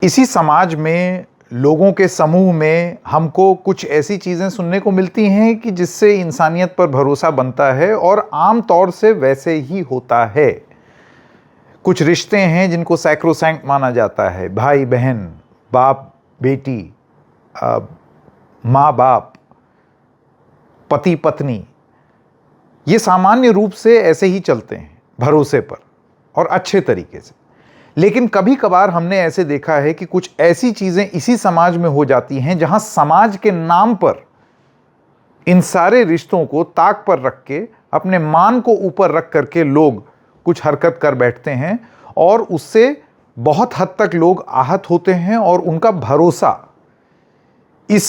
इसी समाज में लोगों के समूह में हमको कुछ ऐसी चीज़ें सुनने को मिलती हैं कि जिससे इंसानियत पर भरोसा बनता है और आम तौर से वैसे ही होता है। कुछ रिश्ते हैं जिनको सैक्रोसैंक्ट माना जाता है, भाई बहन, बाप बेटी, माँ बाप, पति पत्नी। ये सामान्य रूप से ऐसे ही चलते हैं, भरोसे पर और अच्छे तरीके से। लेकिन कभी कभार हमने ऐसे देखा है कि कुछ ऐसी चीजें इसी समाज में हो जाती हैं जहां समाज के नाम पर इन सारे रिश्तों को ताक पर रख के, अपने मान को ऊपर रख करके लोग कुछ हरकत कर बैठते हैं और उससे बहुत हद तक लोग आहत होते हैं और उनका भरोसा इस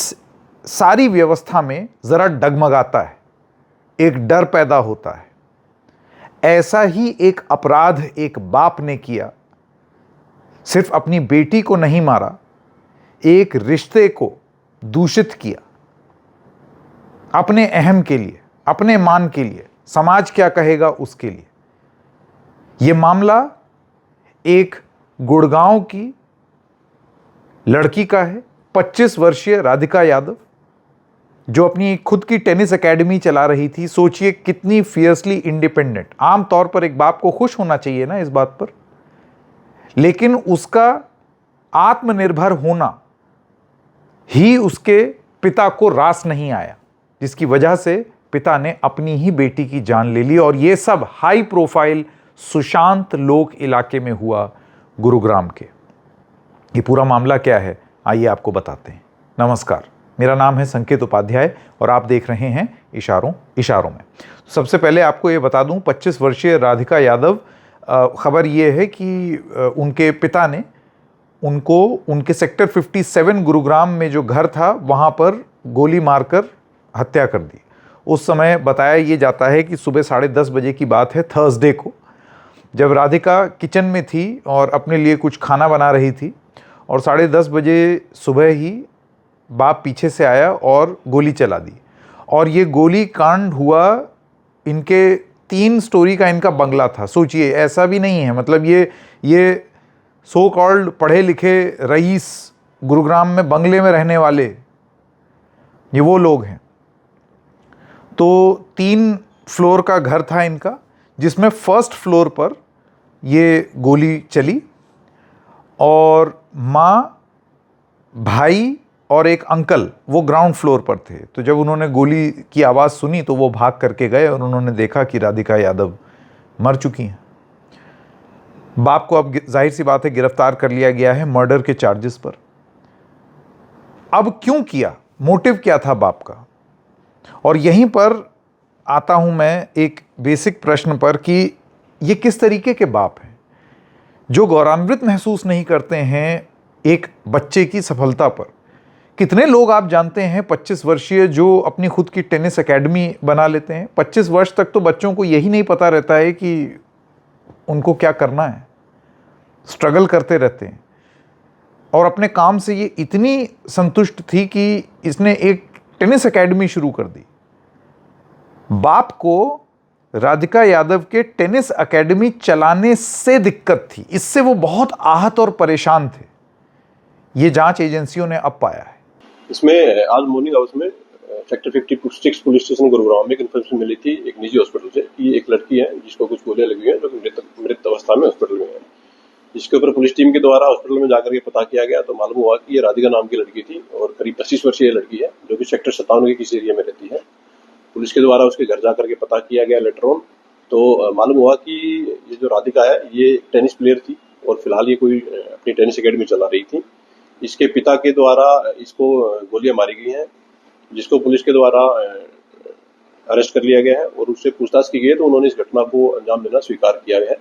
सारी व्यवस्था में जरा डगमगाता है, एक डर पैदा होता है। ऐसा ही एक अपराध एक बाप ने किया। सिर्फ अपनी बेटी को नहीं मारा, एक रिश्ते को दूषित किया, अपने अहम के लिए, अपने मान के लिए, समाज क्या कहेगा उसके लिए। यह मामला एक गुड़गांव की लड़की का है, 25 वर्षीय राधिका यादव, जो अपनी खुद की टेनिस एकेडमी चला रही थी। सोचिए कितनी फियर्सली इंडिपेंडेंट। आमतौर पर एक बाप को खुश होना चाहिए ना इस बात पर, लेकिन उसका आत्मनिर्भर होना ही उसके पिता को रास नहीं आया, जिसकी वजह से पिता ने अपनी ही बेटी की जान ले ली। और यह सब हाई प्रोफाइल सुशांत लोक इलाके में हुआ, गुरुग्राम के। ये पूरा मामला क्या है, आइए आपको बताते हैं। नमस्कार, मेरा नाम है संकेत उपाध्याय और आप देख रहे हैं इशारों में। सबसे पहले आपको ये बता दूं, 25 वर्षीय राधिका यादव, खबर ये है कि उनके पिता ने उनको उनके सेक्टर 57 गुरुग्राम में जो घर था वहाँ पर गोली मारकर हत्या कर दी। उस समय बताया ये जाता है कि सुबह 10:30 बजे की बात है, थर्सडे को, जब राधिका किचन में थी और अपने लिए कुछ खाना बना रही थी और 10:30 बजे सुबह ही बाप पीछे से आया और गोली चला दी। और ये गोली कांड हुआ, इनके 3 स्टोरी का इनका बंगला था। सोचिए, ऐसा भी नहीं है, मतलब ये सो कॉल्ड पढ़े लिखे रईस, गुरुग्राम में बंगले में रहने वाले, ये वो लोग हैं। तो 3 फ्लोर का घर था इनका, जिसमें फर्स्ट फ्लोर पर ये गोली चली और माँ, भाई और एक अंकल वो ग्राउंड फ्लोर पर थे। तो जब उन्होंने गोली की आवाज़ सुनी तो वो भाग करके गए और उन्होंने देखा कि राधिका यादव मर चुकी हैं। बाप को अब जाहिर सी बात है गिरफ्तार कर लिया गया है मर्डर के चार्जेस पर। अब क्यों किया, मोटिव क्या था बाप का? और यहीं पर आता हूं मैं एक बेसिक प्रश्न पर कि ये किस तरीके के बाप हैं जो गौरवान्वित महसूस नहीं करते हैं एक बच्चे की सफलता पर। कितने लोग आप जानते हैं 25 वर्षीय जो अपनी खुद की टेनिस एकेडमी बना लेते हैं। 25 वर्ष तक तो बच्चों को यही नहीं पता रहता है कि उनको क्या करना है, स्ट्रगल करते रहते हैं। और अपने काम से ये इतनी संतुष्ट थी कि इसने एक टेनिस एकेडमी शुरू कर दी। बाप को राधिका यादव के टेनिस एकेडमी चलाने से दिक्कत थी, इससे वो बहुत आहत और परेशान थे। ये जांच एजेंसियों ने अब पाया है। इसमें आज मॉर्निंग आवर्स में सेक्टर 56 पुलिस स्टेशन गुरुग्राम में एक इन्फॉर्मेशन मिली थी एक निजी हॉस्पिटल से कि एक लड़की है जिसको कुछ गोलियां लगी हुई हैं, जो मृत अवस्था में हॉस्पिटल में है। जिसके ऊपर पुलिस टीम के द्वारा हॉस्पिटल में जाकर के पता किया गया तो मालूम हुआ कि ये राधिका नाम की लड़की थी और करीब 25 वर्षीय लड़की है, जो कि सेक्टर 57 के किसी एरिया में रहती है। पुलिस के द्वारा उसके घर जाकर के पता किया गया लेटर ऑन, तो मालूम हुआ कि ये जो राधिका है ये टेनिस प्लेयर थी और फिलहाल ये कोई अपनी टेनिस अकेडमी चला रही थी। इसके पिता के द्वारा इसको गोलियां मारी गई हैं, जिसको पुलिस के द्वारा अरेस्ट कर लिया गया है और उससे पूछताछ की गई है तो उन्होंने इस घटना को अंजाम देना स्वीकार किया है।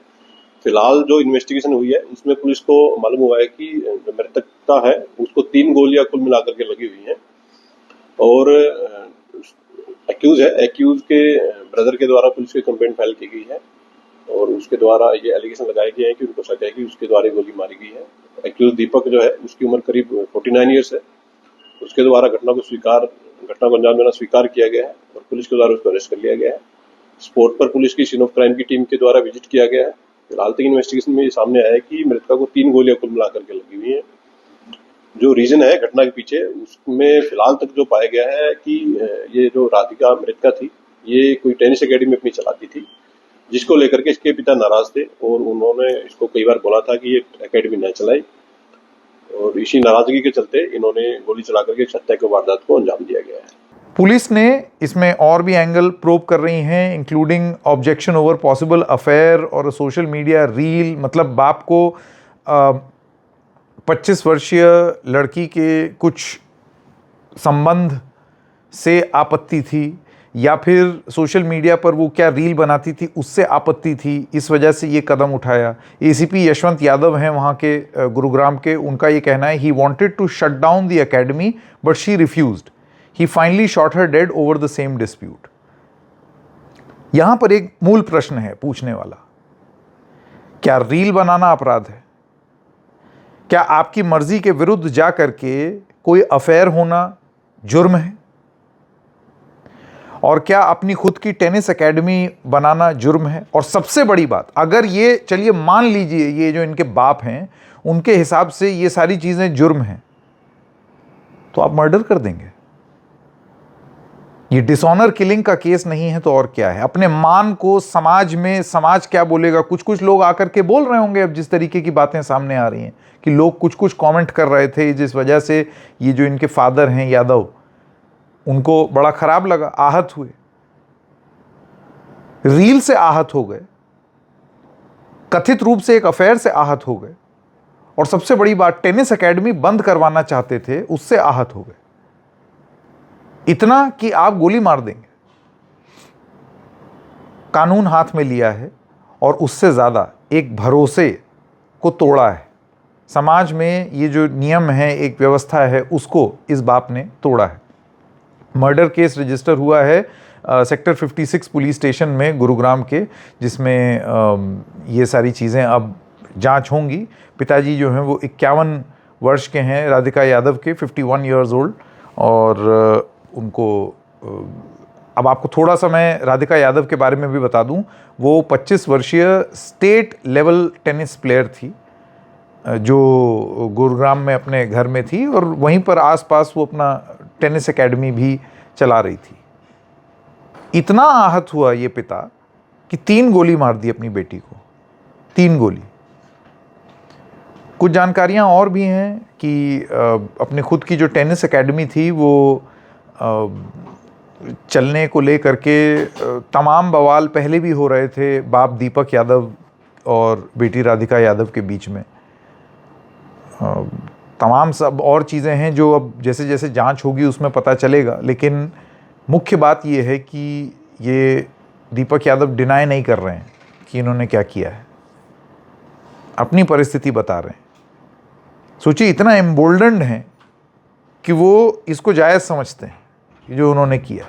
फिलहाल जो इन्वेस्टिगेशन हुई है उसमें पुलिस को मालूम हुआ है कि जो मृतकता है उसको 3 गोलियां कुल मिलाकर के लगी हुई हैं और एक्यूज के ब्रदर के द्वारा पुलिस की कंप्लेंट फाइल की गई है और उसके द्वारा ये एलिगेशन लगाए गए हैं कि उनको शक है कि उसके द्वारा गोली मारी गई है। एक्यूज दीपक जो है उसकी उम्र करीब 49 ईयर्स है। उसके द्वारा घटना को अंजाम देना स्वीकार किया गया है और पुलिस के द्वारा उसको अरेस्ट कर लिया गया है। स्पॉट पर पुलिस की सीन ऑफ क्राइम की टीम के द्वारा विजिट किया गया है। फिलहाल तक इन्वेस्टिगेशन में ये सामने आया है कि मृतका को 3 गोलियां कुल मिलाकर के लगी हुई हैं जो रीजन है घटना के पीछे, उसमें फिलहाल तक जो पाया गया है कि ये जो राधिका मृतका थी, ये कोई टेनिस एकेडमी अपनी चलाती थी, जिसको लेकर के इसके पिता नाराज थे और उन्होंने इसको कई बार बोला था कि ये एकेडमी न चलाए, और इसी नाराजगी के चलते इन्होंने गोली चला करके इस हत्या की वारदात को अंजाम दिया गया है। पुलिस ने इसमें और भी एंगल प्रोब कर रही हैं, including objection over possible affair और सोशल मीडिया रील। मतलब बाप को 25 वर्षीय लड़की के कुछ संबंध से आपत्ति थी, या फिर सोशल मीडिया पर वो क्या रील बनाती थी उससे आपत्ति थी, इस वजह से ये कदम उठाया। एसीपी यशवंत यादव हैं वहाँ के गुरुग्राम के, उनका ये कहना है he wanted to shut down the academy but she refused, he finally shot her dead over the same dispute. यहां पर एक मूल प्रश्न है पूछने वाला, क्या रील बनाना अपराध है? क्या आपकी मर्जी के विरुद्ध जा करके कोई अफेयर होना जुर्म है? और क्या अपनी खुद की टेनिस एकेडमी बनाना जुर्म है? और सबसे बड़ी बात, अगर ये, चलिए मान लीजिए ये जो इनके बाप हैं उनके हिसाब से ये सारी चीजें जुर्म हैं, तो आप मर्डर कर देंगे? ये डिसऑनर किलिंग का केस नहीं है तो और क्या है? अपने मान को समाज में, समाज क्या बोलेगा? कुछ कुछ लोग आकर के बोल रहे होंगे, अब जिस तरीके की बातें सामने आ रही हैं कि लोग कुछ कुछ कमेंट कर रहे थे, जिस वजह से ये जो इनके फादर हैं यादव, उनको बड़ा खराब लगा, आहत हुए, रील से आहत हो गए, कथित रूप से एक अफेयर से आहत हो गए, और सबसे बड़ी बात टेनिस एकेडमी बंद करवाना चाहते थे उससे आहत हो गए। इतना कि आप गोली मार देंगे। कानून हाथ में लिया है और उससे ज्यादा एक भरोसे को तोड़ा है। समाज में ये जो नियम है, एक व्यवस्था है, उसको इस बाप ने तोड़ा है। मर्डर केस रजिस्टर हुआ है सेक्टर 56 पुलिस स्टेशन में गुरुग्राम के, जिसमें ये सारी चीज़ें अब जांच होंगी। पिताजी जो हैं वो 51 वर्ष के हैं, राधिका यादव के, 51 ईयर्स ओल्ड, और उनको अब आपको थोड़ा सा मैं राधिका यादव के बारे में भी बता दूं। वो 25 वर्षीय स्टेट लेवल टेनिस प्लेयर थी, जो गुरुग्राम में अपने घर में थी, और वहीं पर आसपास वो अपना टेनिस एकेडमी भी चला रही थी। इतना आहत हुआ ये पिता कि 3 गोली मार दी अपनी बेटी को, 3 गोली। कुछ जानकारियां और भी हैं कि अपने खुद की जो टेनिस एकेडमी थी वो चलने को लेकर के तमाम बवाल पहले भी हो रहे थे बाप दीपक यादव और बेटी राधिका यादव के बीच में। तमाम सब और चीज़ें हैं जो अब जैसे जैसे जांच होगी उसमें पता चलेगा, लेकिन मुख्य बात ये है कि ये दीपक यादव डिनाई नहीं कर रहे हैं कि इन्होंने क्या किया है, अपनी परिस्थिति बता रहे हैं। सोचिए, इतना एम्बोल्डन्ड हैं कि वो इसको जायज़ समझते हैं जो उन्होंने किया।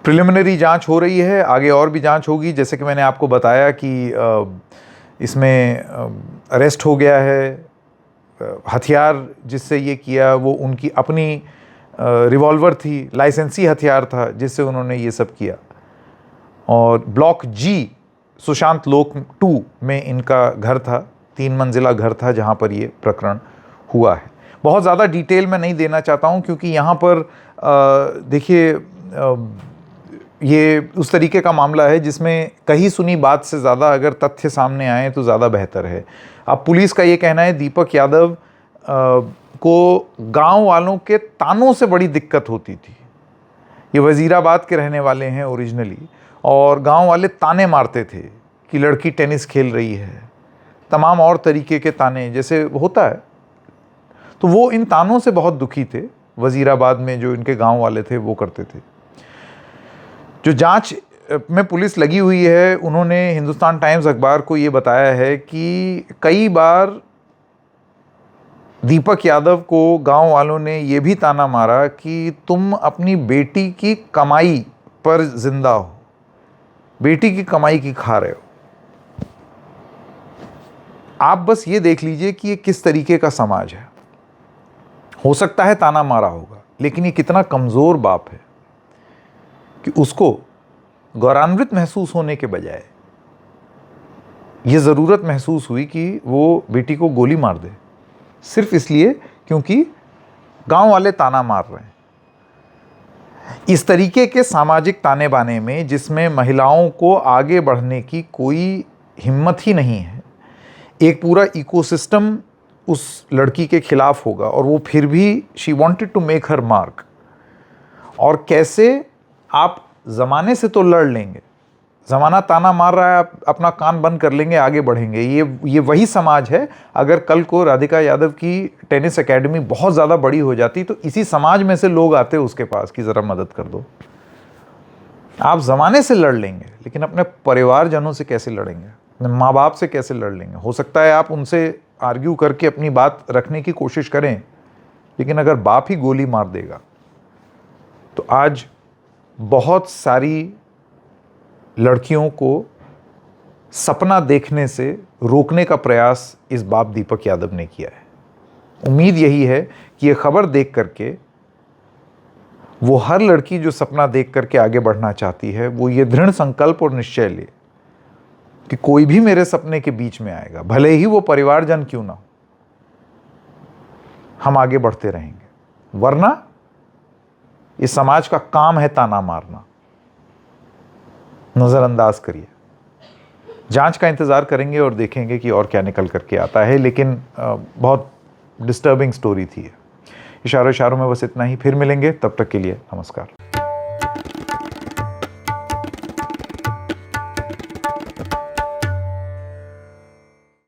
प्रिलिमिनरी जांच हो रही है, आगे और भी जांच होगी। जैसे कि मैंने आपको बताया कि इसमें अरेस्ट हो गया है, हथियार जिससे ये किया वो उनकी अपनी रिवॉल्वर थी, लाइसेंसी हथियार था जिससे उन्होंने ये सब किया। और ब्लॉक जी सुशांत लोक 2 में इनका घर था, 3 मंजिला घर था जहाँ पर ये प्रकरण हुआ है। बहुत ज़्यादा डिटेल में नहीं देना चाहता हूँ क्योंकि यहाँ पर देखिए ये उस तरीके का मामला है जिसमें कही सुनी बात से ज़्यादा अगर तथ्य सामने आए तो ज़्यादा बेहतर है। अब पुलिस का ये कहना है दीपक यादव को गांव वालों के तानों से बड़ी दिक्कत होती थी। ये वज़ीराबाद के रहने वाले हैं ओरिजिनली, और गांव वाले ताने मारते थे कि लड़की टेनिस खेल रही है, तमाम और तरीके के ताने जैसे होता है। तो वो इन तानों से बहुत दुखी थे, वज़ीराबाद में जो इनके गांव वाले थे वो करते थे। जो जांच में पुलिस लगी हुई है, उन्होंने हिंदुस्तान टाइम्स अखबार को ये बताया है कि कई बार दीपक यादव को गांव वालों ने ये भी ताना मारा कि तुम अपनी बेटी की कमाई पर जिंदा हो, बेटी की कमाई की खा रहे हो। आप बस ये देख लीजिए कि ये किस तरीके का समाज है। हो सकता है ताना मारा होगा, लेकिन ये कितना कमज़ोर बाप है कि उसको गौरवान्वित महसूस होने के बजाय ये ज़रूरत महसूस हुई कि वो बेटी को गोली मार दे। सिर्फ इसलिए क्योंकि गांव वाले ताना मार रहे हैं। इस तरीके के सामाजिक ताने बाने में, जिसमें महिलाओं को आगे बढ़ने की कोई हिम्मत ही नहीं है, एक पूरा इकोसिस्टम उस लड़की के खिलाफ होगा और वो फिर भी she wanted to make her mark. और कैसे आप ज़माने से तो लड़ लेंगे, ज़माना ताना मार रहा है, आप अपना कान बंद कर लेंगे, आगे बढ़ेंगे। ये वही समाज है। अगर कल को राधिका यादव की टेनिस एकेडमी बहुत ज़्यादा बड़ी हो जाती तो इसी समाज में से लोग आते उसके पास कि ज़रा मदद कर दो। आप ज़माने से लड़ लेंगे, लेकिन अपने परिवारजनों से कैसे लड़ेंगे, अपने माँ बाप से कैसे लड़ लेंगे। हो सकता है आप उनसे आर्ग्यू करके अपनी बात रखने की कोशिश करें, लेकिन अगर बाप ही गोली मार देगा तो आज बहुत सारी लड़कियों को सपना देखने से रोकने का प्रयास इस बाप दीपक यादव ने किया है। उम्मीद यही है कि ये खबर देख करके वो हर लड़की जो सपना देख करके आगे बढ़ना चाहती है, वो ये दृढ़ संकल्प और निश्चय ले कि कोई भी मेरे सपने के बीच में आएगा, भले ही वो परिवारजन क्यों ना हो, हम आगे बढ़ते रहेंगे। वरना इस समाज का काम है ताना मारना, नज़रअंदाज करिए। जांच का इंतज़ार करेंगे और देखेंगे कि और क्या निकल करके आता है। लेकिन बहुत डिस्टर्बिंग स्टोरी थी। इशारों में बस इतना ही। फिर मिलेंगे, तब तक के लिए नमस्कार।